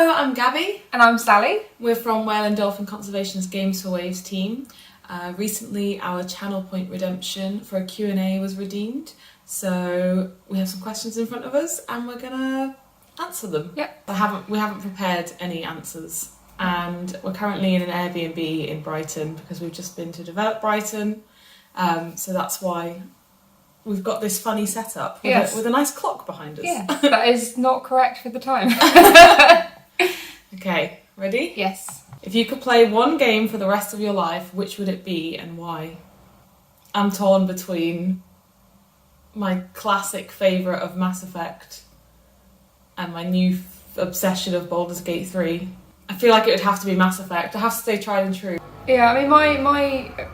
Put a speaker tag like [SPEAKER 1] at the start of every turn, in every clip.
[SPEAKER 1] Hello, I'm Gabby.
[SPEAKER 2] And I'm Sally.
[SPEAKER 1] We're from Whale and Dolphin Conservation's Games for Waves team. Recently our channel point redemption for a Q&A was redeemed, so we have some questions in front of us and we're gonna answer them.
[SPEAKER 2] Yep.
[SPEAKER 1] We haven't prepared any answers, and we're currently in an Airbnb in Brighton because we've just been to develop Brighton, so that's why we've got this funny setup with a nice clock behind us.
[SPEAKER 2] Yeah, that is not correct for the time.
[SPEAKER 1] Okay, ready?
[SPEAKER 2] Yes.
[SPEAKER 1] If you could play one game for the rest of your life, which would it be and why? I'm torn between my classic favourite of Mass Effect and my new obsession of Baldur's Gate 3. I feel like it would have to be Mass Effect. I have to stay tried and true.
[SPEAKER 2] Yeah, I mean, my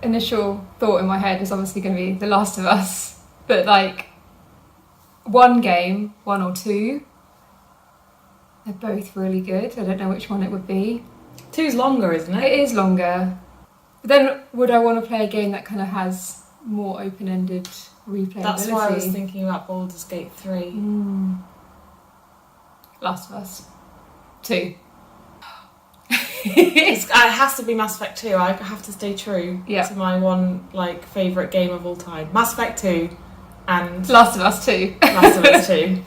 [SPEAKER 2] initial thought in my head is obviously going to be The Last of Us, but like one game, one or two, they're both really good. I don't know which one it would be.
[SPEAKER 1] 2's longer, isn't it?
[SPEAKER 2] It is longer. But then would I want to play a game that kind of has more open-ended replayability?
[SPEAKER 1] That's why I was thinking about Baldur's Gate 3.
[SPEAKER 2] Last of Us 2.
[SPEAKER 1] It has to be Mass Effect 2. I have to stay true to my one favourite game of all time. Mass Effect 2 and
[SPEAKER 2] Last of Us 2.
[SPEAKER 1] Last of Us 2.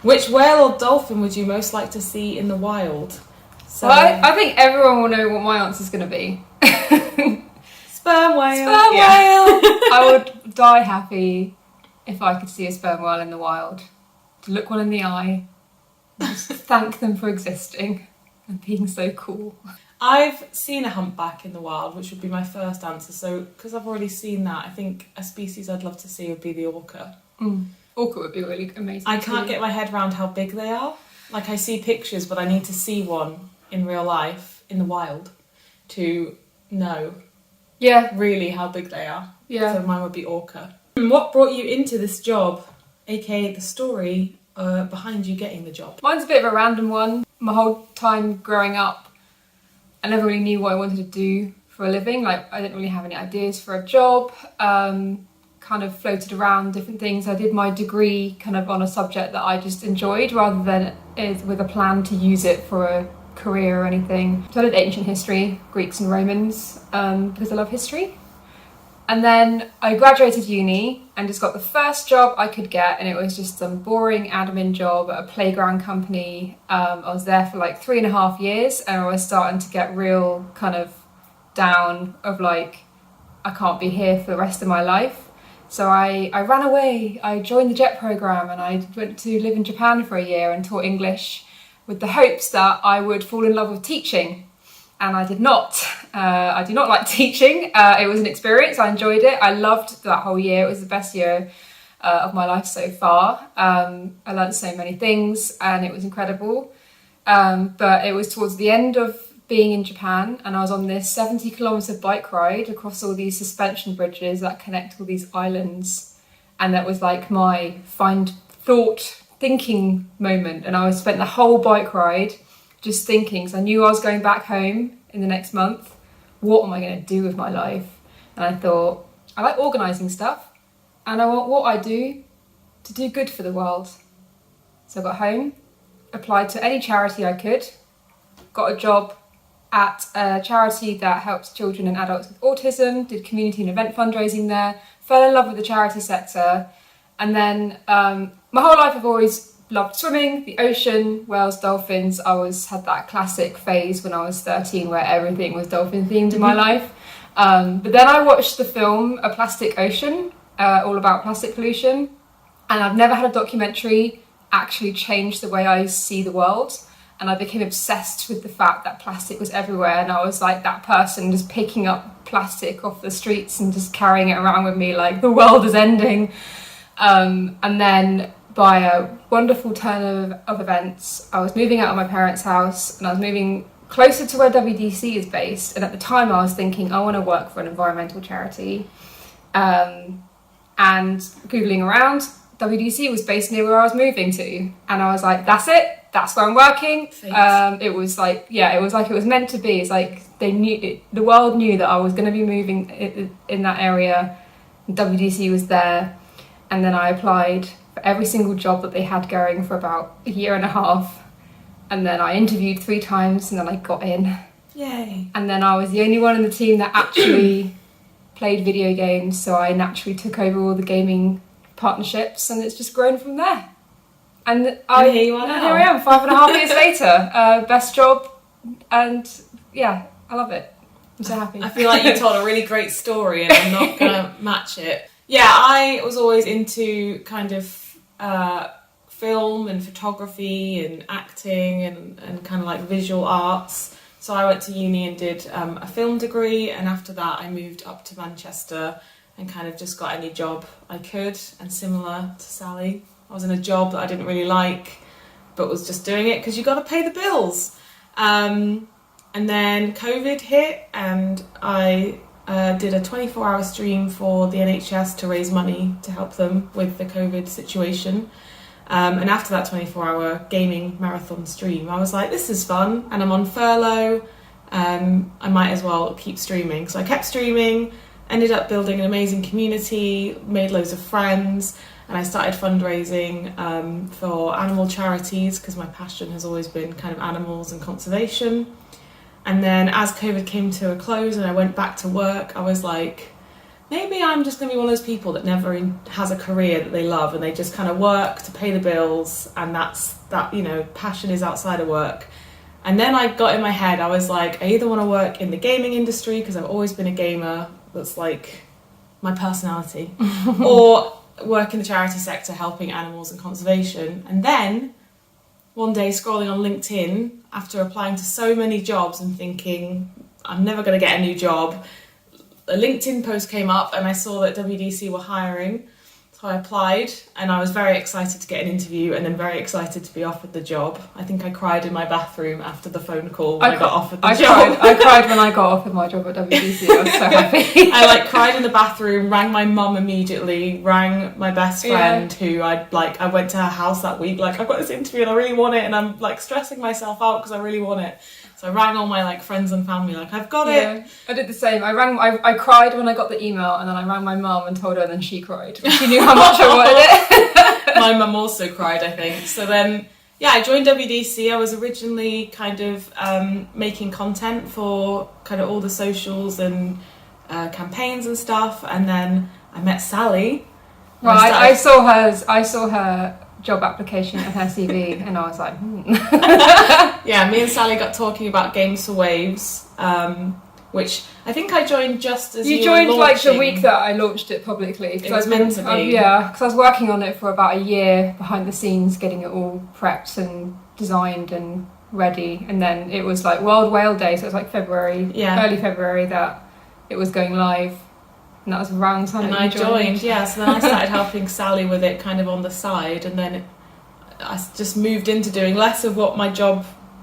[SPEAKER 1] Which whale or dolphin would you most like to see in the wild? So,
[SPEAKER 2] well, I think everyone will know what my answer is going to be.
[SPEAKER 1] Sperm whale.
[SPEAKER 2] Sperm whale. I would die happy if I could see a sperm whale in the wild. To look one in the eye and just thank them for existing and being so cool.
[SPEAKER 1] I've seen a humpback in the wild, which would be my first answer. So, because I've already seen that, I think a species I'd love to see would be the orca.
[SPEAKER 2] Orca would be really amazing.
[SPEAKER 1] I can't get my head around how big they are. Like, I see pictures, but I need to see one in real life, in the wild, to know really how big they are.
[SPEAKER 2] Yeah.
[SPEAKER 1] So mine would be orca. What brought you into this job, aka the story behind you getting the job?
[SPEAKER 2] Mine's a bit of a random one. My whole time growing up, I never really knew what I wanted to do for a living. Like, I didn't really have any ideas for a job. Kind of floated around different things. I did my degree kind of on a subject that I just enjoyed rather than with a plan to use it for a career or anything. So I did ancient history, Greeks and Romans, because I love history. And then I graduated uni and just got the first job I could get, and it was just some boring admin job at a playground company. I was there for like 3.5 years, and I was starting to get real kind of down of like, I can't be here for the rest of my life. So I ran away. I joined the JET program and I went to live in Japan for a year and taught English with the hopes that I would fall in love with teaching. And I did not. I do not like teaching. It was an experience. I enjoyed it. I loved that whole year. It was the best year of my life so far. I learned so many things and it was incredible. But it was towards the end of being in Japan, and I was on this 70-kilometre bike ride across all these suspension bridges that connect all these islands, and that was like my thinking moment. And I spent the whole bike ride just thinking, because I knew I was going back home in the next month. What am I going to do with my life? And I thought, I like organising stuff, and I want what I do to do good for the world. So I got home, applied to any charity I could, got a job at a charity that helps children and adults with autism, did community and event fundraising there, fell in love with the charity sector, and then my whole life I've always loved swimming, the ocean, whales, dolphins. I had that classic phase when I was 13 where everything was dolphin themed in my life. But then I watched the film A Plastic Ocean, all about plastic pollution, and I've never had a documentary actually change the way I see the world. And I became obsessed with the fact that plastic was everywhere, and I was like that person just picking up plastic off the streets and just carrying it around with me like the world is ending. And then by a wonderful turn of events, I was moving out of my parents' house and I was moving closer to where WDC is based. And at the time I was thinking, I want to work for an environmental charity. And Googling around, WDC was based near where I was moving to. And I was like, that's it. That's where I'm working. It was like it was meant to be. It's like they knew it, the world knew that I was going to be moving in that area. WDC was there, and then I applied for every single job that they had going for about a year and a half, And then I interviewed 3 times, and then I got in.
[SPEAKER 1] Yay.
[SPEAKER 2] And then I was the only one in the team that actually played video games, so I naturally took over all the gaming partnerships, and it's just grown from there. And
[SPEAKER 1] Here you are now.
[SPEAKER 2] Here I am, 5.5 years later. Best job, and yeah, I love it. I'm so happy.
[SPEAKER 1] I feel like you told a really great story and I'm not going to match it. Yeah, I was always into kind of film and photography and acting and kind of like visual arts. So I went to uni and did a film degree, and after that I moved up to Manchester and kind of just got any job I could. And similar to Sally, I was in a job that I didn't really like, but was just doing it because you got to pay the bills. And then COVID hit, and I did a 24-hour stream for the NHS to raise money to help them with the COVID situation. And after that 24-hour gaming marathon stream, I was like, this is fun, and I'm on furlough. I might as well keep streaming. So I kept streaming, ended up building an amazing community, made loads of friends, and I started fundraising for animal charities because my passion has always been kind of animals and conservation. And then as COVID came to a close and I went back to work, I was like, maybe I'm just going to be one of those people that never has a career that they love, and they just kind of work to pay the bills, and that, you know, passion is outside of work. And then I got in my head, I was like, I either want to work in the gaming industry because I've always been a gamer, that's like my personality, or work in the charity sector helping animals and conservation. And then one day scrolling on LinkedIn after applying to so many jobs and thinking I'm never going to get a new job, a LinkedIn post came up and I saw that WDC were hiring. So I applied, and I was very excited to get an interview and then very excited to be offered the job. I think I cried in my bathroom after the phone call when I got offered the job.
[SPEAKER 2] I cried when I got offered my job at WDC. I was so happy.
[SPEAKER 1] I cried in the bathroom, rang my mum immediately, rang my best friend who I went to her house that week, I've got this interview and I really want it, and I'm stressing myself out because I really want it. So I rang all my friends and family, I've got it.
[SPEAKER 2] I did the same. I cried when I got the email, and then I rang my mum and told her, and then she cried. She knew how much I wanted it.
[SPEAKER 1] My mum also cried, I think. So then, I joined WDC. I was originally kind of making content for kind of all the socials and campaigns and stuff, and then I met Sally.
[SPEAKER 2] Right, I saw her job application and her CV, and I was like,
[SPEAKER 1] Yeah, me and Sally got talking about Games for Waves, which I think I joined just as you
[SPEAKER 2] joined
[SPEAKER 1] were launching.
[SPEAKER 2] the week that I launched it publicly.
[SPEAKER 1] It was meant to be.
[SPEAKER 2] Because I was working on it for about a year behind the scenes, getting it all prepped and designed and ready, and then it was World Whale Day, so it was February, early February that it was going live. And that was around the time
[SPEAKER 1] and
[SPEAKER 2] that
[SPEAKER 1] I
[SPEAKER 2] you joined.
[SPEAKER 1] So then I started helping Sally with it kind of on the side, and then I just moved into doing less of what I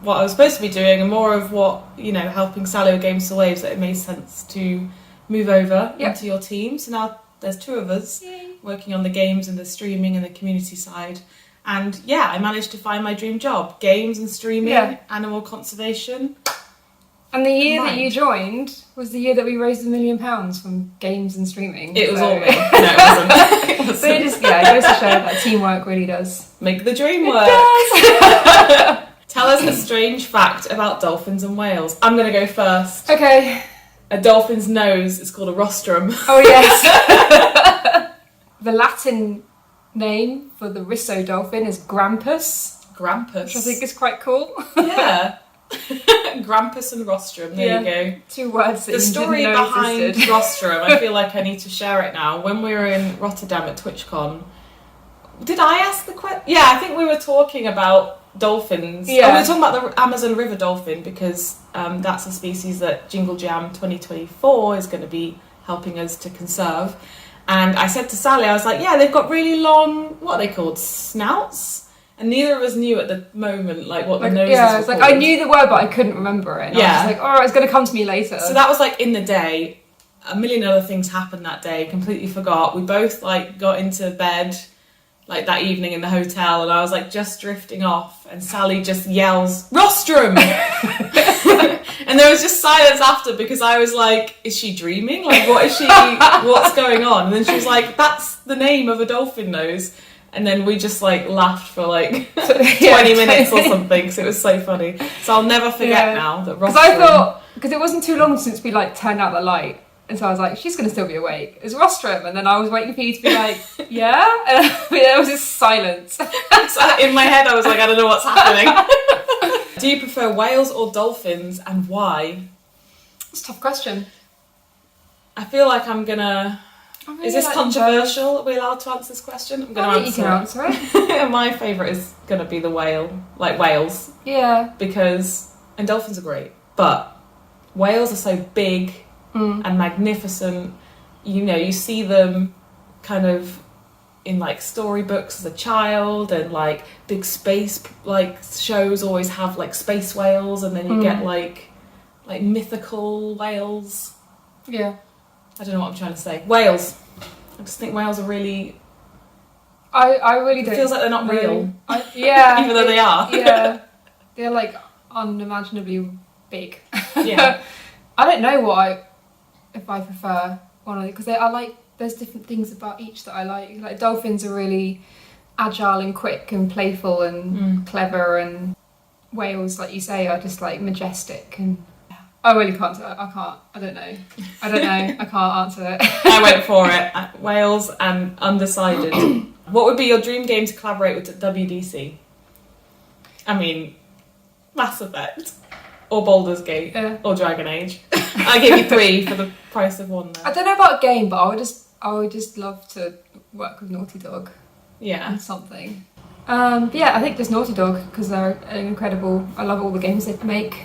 [SPEAKER 1] was supposed to be doing, and more of what, helping Sally with Games for Waves, that it made sense to move over into your team. So now there's 2 of us working on the games and the streaming and the community side. And I managed to find my dream job, games and streaming, animal conservation.
[SPEAKER 2] And the year that you joined was the year that we raised £1 million from games and streaming.
[SPEAKER 1] It was all me. No, it wasn't.
[SPEAKER 2] So it goes to show that teamwork really does
[SPEAKER 1] make the dream work. Tell us a strange fact about dolphins and whales. I'm going to go first.
[SPEAKER 2] Okay.
[SPEAKER 1] A dolphin's nose is called a rostrum.
[SPEAKER 2] Oh, yes. The Latin name for the Risso dolphin is Grampus.
[SPEAKER 1] Grampus.
[SPEAKER 2] Which I think is quite cool.
[SPEAKER 1] Yeah. Grampus and rostrum, there you go.
[SPEAKER 2] 2 words that
[SPEAKER 1] the
[SPEAKER 2] you
[SPEAKER 1] story
[SPEAKER 2] didn't know
[SPEAKER 1] behind
[SPEAKER 2] existed.
[SPEAKER 1] rostrum, I feel like I need to share it now. When we were in Rotterdam at TwitchCon, did I ask the question? Yeah, I think we were talking about dolphins.
[SPEAKER 2] Yeah.
[SPEAKER 1] We were talking about the Amazon River dolphin, because that's a species that Jingle Jam 2024 is going to be helping us to conserve. And I said to Sally, I was like, they've got really long, what are they called, snouts? And neither of us knew at the moment what the noses were
[SPEAKER 2] it's
[SPEAKER 1] called.
[SPEAKER 2] I knew the word, but I couldn't remember it. And I was it's going to come to me later.
[SPEAKER 1] So that was in the day. A million other things happened that day. Completely forgot. We both got into bed that evening in the hotel, and I was just drifting off, and Sally just yells, "Rostrum!" And there was just silence after, because I was like, is she dreaming? What is she, what's going on? And then she was like, that's the name of a dolphin nose. And then we just like laughed for like 20 minutes or something because it was so funny. So I'll never forget now that Rostrum...
[SPEAKER 2] Because I thought, because it wasn't too long since we like turned out the light. And so I was like, she's going to still be awake. It's Rostrum. And then I was waiting for you to be like, yeah? And there was just silence.
[SPEAKER 1] So in my head I was like, I don't know what's happening. Do you prefer whales or dolphins and why?
[SPEAKER 2] It's a tough question.
[SPEAKER 1] I feel like I'm going to...
[SPEAKER 2] Really
[SPEAKER 1] is this
[SPEAKER 2] like
[SPEAKER 1] controversial? Are we allowed to answer this question? I'm going to
[SPEAKER 2] answer. You can answer it.
[SPEAKER 1] My favourite is going to be the whale, like whales.
[SPEAKER 2] Yeah.
[SPEAKER 1] Because, and dolphins are great, but whales are so big and magnificent. You know, you see them kind of in like storybooks as a child, and like big space like shows always have like space whales, and then you get like mythical whales.
[SPEAKER 2] Yeah.
[SPEAKER 1] I don't know what I'm trying to say. Whales. I just think whales are really...
[SPEAKER 2] I really don't...
[SPEAKER 1] It feels like they're not real.
[SPEAKER 2] Yeah.
[SPEAKER 1] Even though they are.
[SPEAKER 2] Yeah. They're like unimaginably big.
[SPEAKER 1] Yeah.
[SPEAKER 2] I don't know if I prefer one of them, because I like... There's different things about each that I like. Like dolphins are really agile and quick and playful and clever, and whales, like you say, are just like majestic and... I really can't. I don't know. I can't answer it.
[SPEAKER 1] I went for it. Wales and undecided. What would be your dream game to collaborate with WDC? I mean, Mass Effect, or Baldur's Gate, or Dragon Age. I give you 3 for the price of 1 there.
[SPEAKER 2] I don't know about a game, but I would just love to work with Naughty Dog.
[SPEAKER 1] Yeah.
[SPEAKER 2] On something. But yeah, I think just Naughty Dog, because they're incredible. I love all the games they make.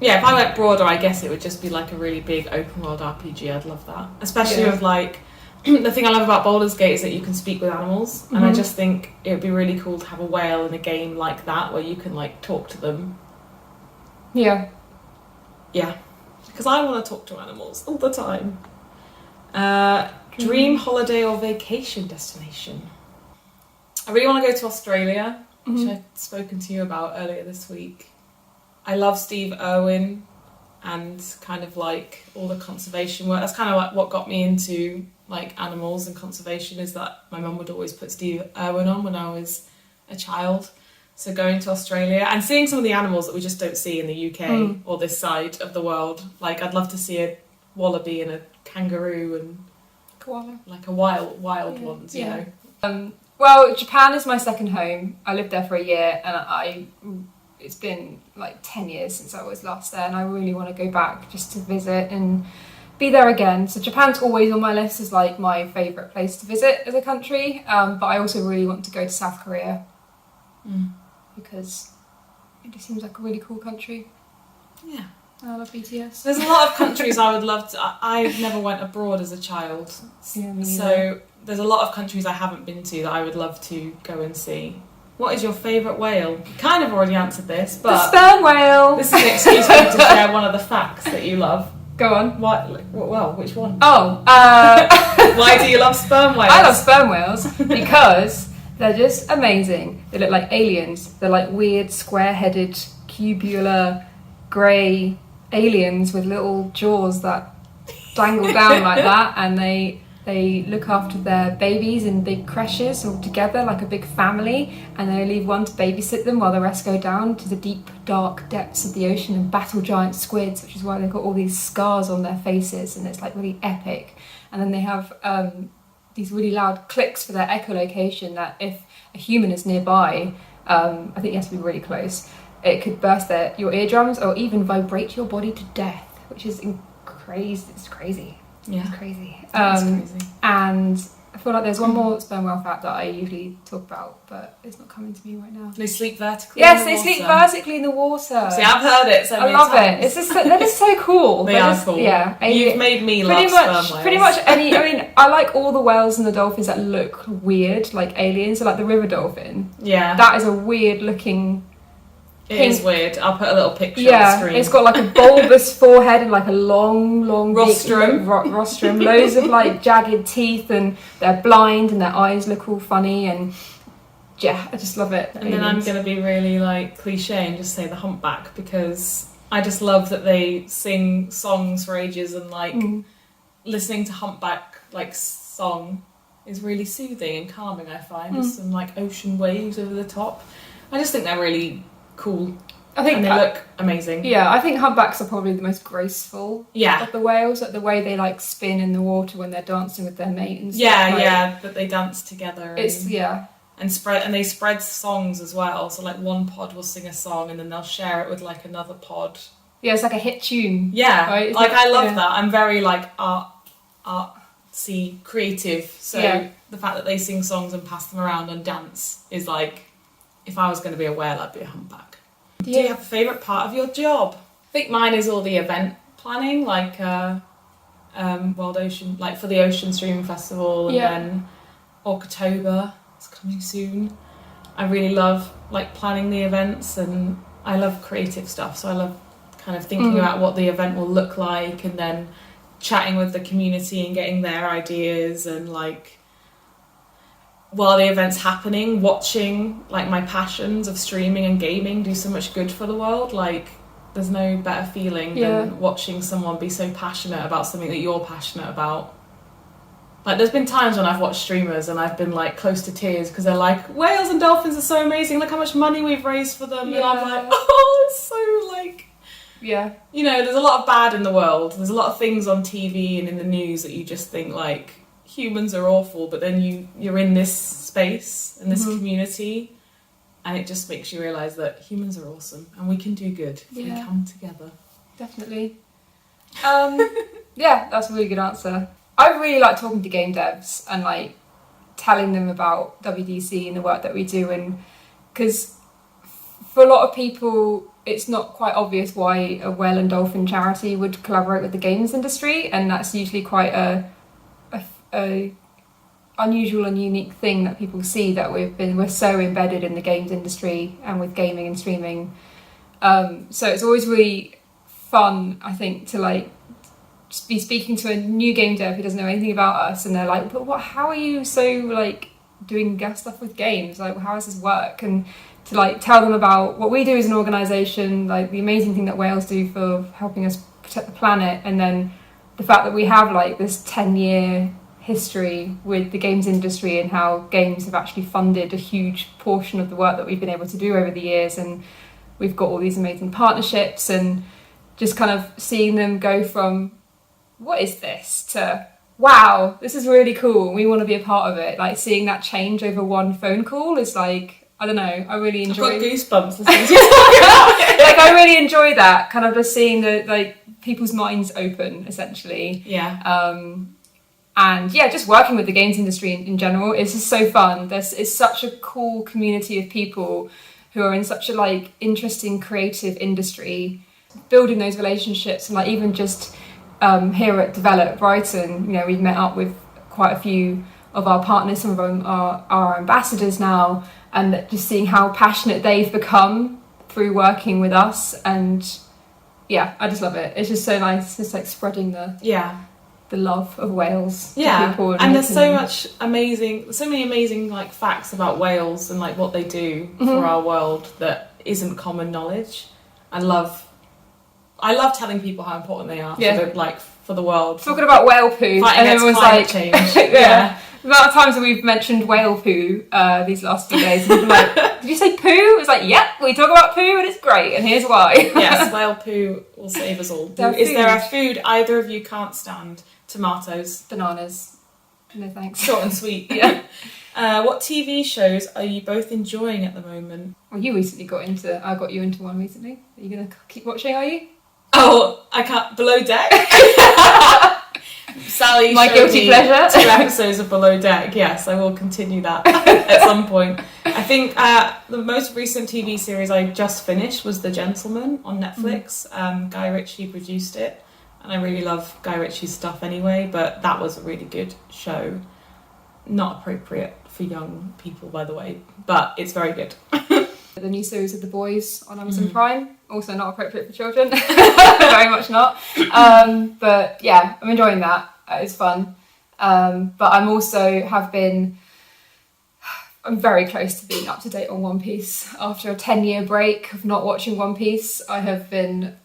[SPEAKER 1] Yeah, if I went broader, I guess it would just be like a really big open world RPG. I'd love that. Especially with like, the thing I love about Baldur's Gate is that you can speak with animals. And I just think it would be really cool to have a whale in a game like that where you can like talk to them.
[SPEAKER 2] Yeah.
[SPEAKER 1] Yeah. Because I want to talk to animals all the time. Dream holiday or vacation destination? I really want to go to Australia, which I've spoken to you about earlier this week. I love Steve Irwin and kind of like all the conservation work. That's kind of like what got me into like animals and conservation, is that my mum would always put Steve Irwin on when I was a child. So going to Australia and seeing some of the animals that we just don't see in the UK or this side of the world. Like I'd love to see a wallaby and a kangaroo and
[SPEAKER 2] koala,
[SPEAKER 1] like a wild ones, you know.
[SPEAKER 2] Well, Japan is my second home. I lived there for a year, and it's been like 10 years since I was last there, and I really want to go back just to visit and be there again. So Japan's always on my list as like my favourite place to visit as a country, but I also really want to go to South Korea because it just seems like a really cool country.
[SPEAKER 1] Yeah.
[SPEAKER 2] I love BTS.
[SPEAKER 1] There's a lot of countries I would love to... I never went abroad as a child, so there's a lot of countries I haven't been to that I would love to go and see. What is your favourite whale? You kind of already answered this, but...
[SPEAKER 2] The sperm whale!
[SPEAKER 1] This is an excuse for you to share one of the facts that you love.
[SPEAKER 2] Go on.
[SPEAKER 1] Well, which one?
[SPEAKER 2] Oh,
[SPEAKER 1] Why do you love sperm whales?
[SPEAKER 2] I love sperm whales because they're just amazing. They look like aliens. They're like weird, square-headed, cubular, grey aliens with little jaws that dangle down like that, and they look after their babies in big creches all together like a big family, and they leave one to babysit them while the rest go down to the deep dark depths of the ocean and battle giant squids, which is why they've got all these scars on their faces, and it's like really epic. And then they have these really loud clicks for their echolocation, that if a human is nearby, I think you have to be really close, it could burst your eardrums or even vibrate your body to death, which is crazy. It's crazy.
[SPEAKER 1] Yeah.
[SPEAKER 2] It's crazy.
[SPEAKER 1] That's crazy.
[SPEAKER 2] And I feel like there's one more sperm whale fact that I usually talk about, but it's not coming to me right now.
[SPEAKER 1] They sleep vertically.
[SPEAKER 2] Yes, they sleep vertically in the water.
[SPEAKER 1] See, I've heard it so many
[SPEAKER 2] times.
[SPEAKER 1] I love
[SPEAKER 2] it. It's just they're just so cool.
[SPEAKER 1] They are cool.
[SPEAKER 2] Yeah.
[SPEAKER 1] You've made me love sperm whales.
[SPEAKER 2] Pretty much any. I mean, I like all the whales and the dolphins that look weird, like aliens. So like the river dolphin.
[SPEAKER 1] Yeah.
[SPEAKER 2] That is a weird looking.
[SPEAKER 1] It is weird. I'll put a little picture on the screen.
[SPEAKER 2] It's got like a bulbous forehead and like a long
[SPEAKER 1] rostrum.
[SPEAKER 2] Rostrum, loads of like jagged teeth, and they're blind and their eyes look all funny, and yeah, I just love it.
[SPEAKER 1] And then I'm going to be really like cliche and just say the humpback, because I just love that they sing songs for ages, and like listening to humpback like song is really soothing and calming, I find. There's some like ocean waves over the top. I just think they're really cool.
[SPEAKER 2] I think
[SPEAKER 1] and they look amazing.
[SPEAKER 2] Yeah, I think humpbacks are probably the most graceful of the whales, like the way they like spin in the water when they're dancing with their mate and stuff.
[SPEAKER 1] That they dance together. And they spread songs as well. So like one pod will sing a song and then they'll share it with like another pod.
[SPEAKER 2] Yeah, it's like a hit tune.
[SPEAKER 1] Yeah, right? Like I love that. I'm very like artsy, creative. So the fact that they sing songs and pass them around and dance is like, if I was going to be a whale, I'd be a humpback. Do you have a favourite part of your job? I think mine is all the event planning, like World Ocean, like for the Ocean Streaming Festival, and then October is coming soon. I really love like planning the events, and I love creative stuff, so I love kind of thinking about what the event will look like, and then chatting with the community and getting their ideas, and like while the event's happening, watching like my passions of streaming and gaming do so much good for the world. Like there's no better feeling than watching someone be so passionate about something that you're passionate about. Like there's been times when I've watched streamers and I've been like close to tears because they're like, whales and dolphins are so amazing, look how much money we've raised for them. And I'm like, oh, it's so like, you know, there's a lot of bad in the world. There's a lot of things on TV and in the news that you just think like, humans are awful, but then you're in this space, in this community, and it just makes you realise that humans are awesome and we can do good if we come together.
[SPEAKER 2] Definitely. That's a really good answer. I really like talking to game devs and like telling them about WDC and the work that we do, and because for a lot of people it's not quite obvious why a whale and dolphin charity would collaborate with the games industry, and that's usually quite a unusual and unique thing that people see, that we're so embedded in the games industry and with gaming and streaming. So it's always really fun, I think, to like just be speaking to a new game dev who doesn't know anything about us, and they're like, but how are you so like doing stuff with games? Like, how does this work? And to like tell them about what we do as an organisation, like the amazing thing that whales do for helping us protect the planet, and then the fact that we have like this 10-year history with the games industry and how games have actually funded a huge portion of the work that we've been able to do over the years, and we've got all these amazing partnerships, and just kind of seeing them go from what is this to wow, this is really cool and we want to be a part of it. Like seeing that change over one phone call is like, I don't know, I really enjoy.
[SPEAKER 1] I've got goosebumps listening to you talk about it.
[SPEAKER 2] Like I really enjoy that kind of just seeing the like people's minds open essentially. And just working with the games industry in general is just so fun. It's such a cool community of people who are in such a like interesting creative industry, building those relationships, and like even just here at Develop Brighton, you know, we've met up with quite a few of our partners, some of them are our ambassadors now, and just seeing how passionate they've become through working with us, and I just love it. It's just so nice, just like spreading the love of whales to people.
[SPEAKER 1] And there's so many amazing like facts about whales and like what they do for our world that isn't common knowledge. I love telling people how important they are for the world.
[SPEAKER 2] Talking about whale poo,
[SPEAKER 1] fighting
[SPEAKER 2] and everyone's like,
[SPEAKER 1] change.
[SPEAKER 2] The amount of times that we've mentioned whale poo these last few days, and people are like, did you say poo? It's like, yep, we talk about poo and it's great, and here's why.
[SPEAKER 1] Yes, whale poo will save us all. Is there a food either of you can't stand? Tomatoes.
[SPEAKER 2] Bananas. No thanks.
[SPEAKER 1] Short and sweet. What TV shows are you both enjoying at the moment?
[SPEAKER 2] Well, I got you into one recently. Are you going to keep watching, are you?
[SPEAKER 1] Oh, I can't. Below Deck? Sally
[SPEAKER 2] my guilty pleasure.
[SPEAKER 1] 2 episodes of Below Deck. Yes, I will continue that at some point. I think the most recent TV series I just finished was The Gentleman on Netflix. Guy Ritchie produced it, and I really love Guy Ritchie's stuff anyway, but that was a really good show. Not appropriate for young people, by the way, but it's very good.
[SPEAKER 2] The new series of The Boys on Amazon Prime, also not appropriate for children. Very much not. But yeah, I'm enjoying that. It's fun. But I'm very close to being up to date on One Piece. After a 10-year break of not watching One Piece, I have been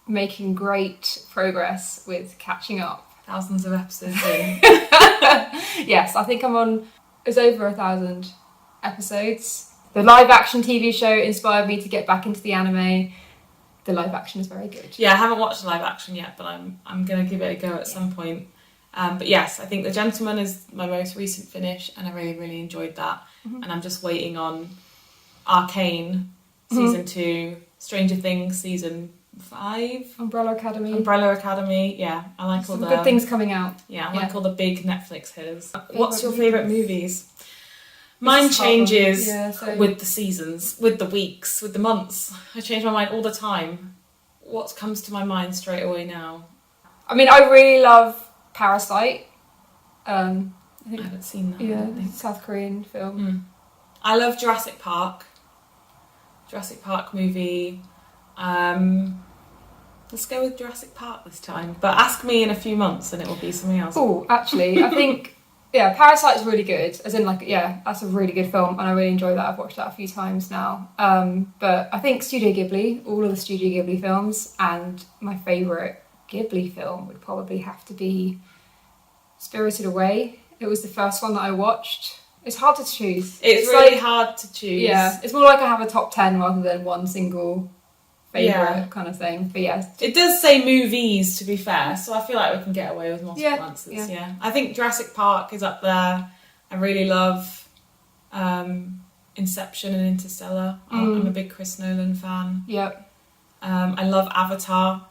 [SPEAKER 2] making great progress with catching up.
[SPEAKER 1] Thousands of episodes in.
[SPEAKER 2] Yes, I think I'm on. It's over 1,000 episodes. The live action TV show inspired me to get back into the anime. The live action is very good.
[SPEAKER 1] Yeah, I haven't watched the live action yet, but I'm gonna give it a go at some point. But yes, I think The Gentleman is my most recent finish, and I really, really enjoyed that. And I'm just waiting on Arcane season 2, Stranger Things season 5,
[SPEAKER 2] Umbrella Academy.
[SPEAKER 1] Yeah, I like all
[SPEAKER 2] Some
[SPEAKER 1] the
[SPEAKER 2] good things coming out.
[SPEAKER 1] Yeah, I like all the big Netflix hitters.
[SPEAKER 2] Favourite
[SPEAKER 1] What's your favourite movies? Mine changes with the seasons, with the weeks, with the months. I change my mind all the time. What comes to my mind straight away now?
[SPEAKER 2] I mean, I really love Parasite. I think,
[SPEAKER 1] haven't seen that.
[SPEAKER 2] Yeah, the South Korean film.
[SPEAKER 1] I love Jurassic Park. Jurassic Park movie. Let's go with Jurassic Park this time. But ask me in a few months and it will be something else.
[SPEAKER 2] Oh, actually, I think, yeah, Parasite's really good. As in, like, yeah, that's a really good film and I really enjoy that. I've watched that a few times now. But I think Studio Ghibli, all of the Studio Ghibli films, and my favourite Ghibli film would probably have to be Spirited Away. It was the first one that I watched. It's hard to choose.
[SPEAKER 1] It's really hard to choose.
[SPEAKER 2] Yeah, it's more like I have a top 10 rather than one single favourite kind of thing. But yeah.
[SPEAKER 1] It does say movies, to be fair, so I feel like we can get away with multiple answers.
[SPEAKER 2] Yeah.
[SPEAKER 1] I think Jurassic Park is up there. I really love Inception and Interstellar. I'm a big Chris Nolan fan.
[SPEAKER 2] Yep.
[SPEAKER 1] I love Avatar.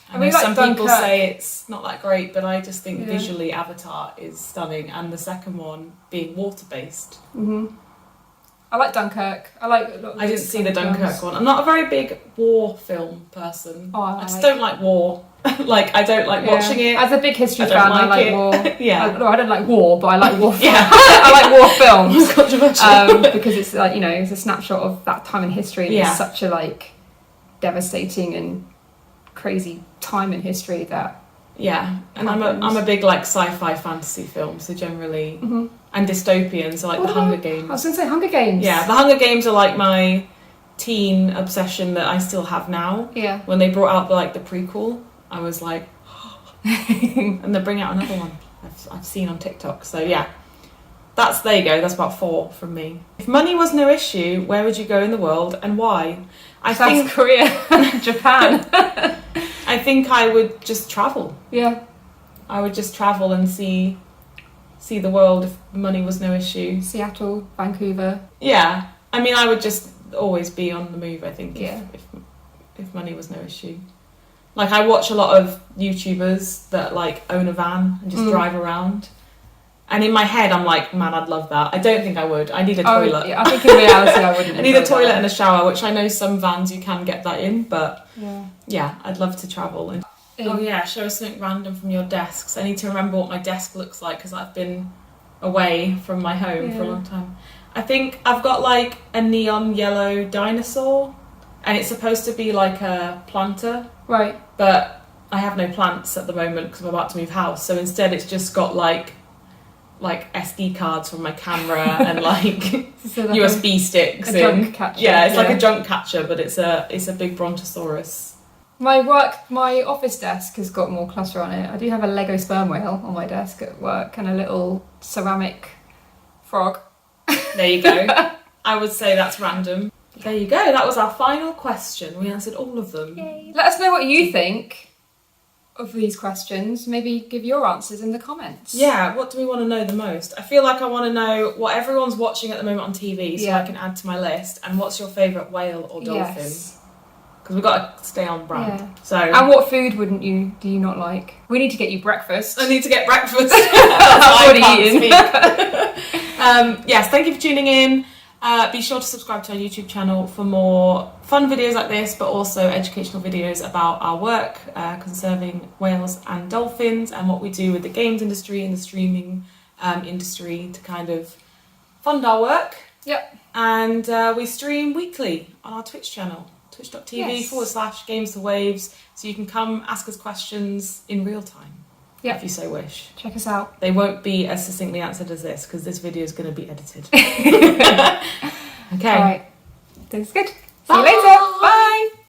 [SPEAKER 1] I
[SPEAKER 2] mean,
[SPEAKER 1] know
[SPEAKER 2] like
[SPEAKER 1] some people
[SPEAKER 2] Dunkirk.
[SPEAKER 1] say it's not that great, but I just think visually Avatar is stunning, and the second one being water-based.
[SPEAKER 2] I like Dunkirk. I like a lot of
[SPEAKER 1] I didn't
[SPEAKER 2] those
[SPEAKER 1] see the
[SPEAKER 2] kind of
[SPEAKER 1] Dunkirk
[SPEAKER 2] films.
[SPEAKER 1] one. I'm not a very big war film person.
[SPEAKER 2] Oh,
[SPEAKER 1] I just don't like war. Like, I don't like watching it.
[SPEAKER 2] As a big history
[SPEAKER 1] I
[SPEAKER 2] fan,
[SPEAKER 1] don't
[SPEAKER 2] I like
[SPEAKER 1] it.
[SPEAKER 2] war.
[SPEAKER 1] Yeah.
[SPEAKER 2] No, I don't like war, but I like war films.
[SPEAKER 1] Yeah.
[SPEAKER 2] I like war films.
[SPEAKER 1] It's controversial.
[SPEAKER 2] Because it's like, you know, it's a snapshot of that time in history, and it's such a like devastating and crazy time in history that
[SPEAKER 1] and I'm a big like sci-fi fantasy film, so generally and dystopian, so like the Hunger Games.
[SPEAKER 2] I was gonna say Hunger Games.
[SPEAKER 1] Yeah, the Hunger Games are like my teen obsession that I still have now.
[SPEAKER 2] Yeah.
[SPEAKER 1] When they brought out the prequel, I was like, and they bring out another one I've seen on TikTok. So yeah, there you go. That's about 4 from me. If money was no issue, where would you go in the world and why?
[SPEAKER 2] South Korea, Japan.
[SPEAKER 1] I think I would just travel.
[SPEAKER 2] Yeah.
[SPEAKER 1] I would just travel and see the world if money was no issue.
[SPEAKER 2] Seattle, Vancouver.
[SPEAKER 1] Yeah. I mean, I would just always be on the move, I think, if money was no issue. Like, I watch a lot of YouTubers that, like, own a van and just drive around. And in my head, I'm like, man, I'd love that. I don't think I would. I need a toilet.
[SPEAKER 2] Yeah, I think in reality, I wouldn't.
[SPEAKER 1] I need a toilet and a shower, which I know some vans you can get that in, but
[SPEAKER 2] yeah,
[SPEAKER 1] I'd love to travel. And oh yeah, show us something random from your desks. I need to remember what my desk looks like because I've been away from my home for a long time. I think I've got like a neon yellow dinosaur, and it's supposed to be like a planter.
[SPEAKER 2] Right.
[SPEAKER 1] But I have no plants at the moment because I'm about to move house. So instead, it's just got like SD cards from my camera and like USB sticks.
[SPEAKER 2] A junk catcher.
[SPEAKER 1] Yeah, it's like a junk catcher, but it's a big brontosaurus.
[SPEAKER 2] My office desk has got more clutter on it. I do have a Lego sperm whale on my desk at work and a little ceramic frog.
[SPEAKER 1] There you go. I would say that's random. There you go. That was our final question. We answered all of them.
[SPEAKER 2] Yay. Let us know what you think of these questions. Maybe give your answers in the comments.
[SPEAKER 1] Yeah, what do we want to know the most? I feel like I want to know what everyone's watching at the moment on TV so I can add to my list. And what's your favourite whale or dolphin? Because we've got to stay on brand.
[SPEAKER 2] Yeah.
[SPEAKER 1] So.
[SPEAKER 2] And what food do you not like? We need to get you breakfast.
[SPEAKER 1] I need to get breakfast. That's
[SPEAKER 2] what are you
[SPEAKER 1] eating? Yes, thank you for tuning in. Be sure to subscribe to our YouTube channel for more fun videos like this, but also educational videos about our work conserving whales and dolphins and what we do with the games industry and the streaming industry to kind of fund our work.
[SPEAKER 2] Yep.
[SPEAKER 1] And we stream weekly on our Twitch channel, twitch.tv/games to waves, so you can come ask us questions in real time. If you so wish.
[SPEAKER 2] Check us out.
[SPEAKER 1] They won't be as succinctly answered as this because this video is going to be edited. Okay.
[SPEAKER 2] All right. That's good. See
[SPEAKER 1] Bye.
[SPEAKER 2] you later. Bye.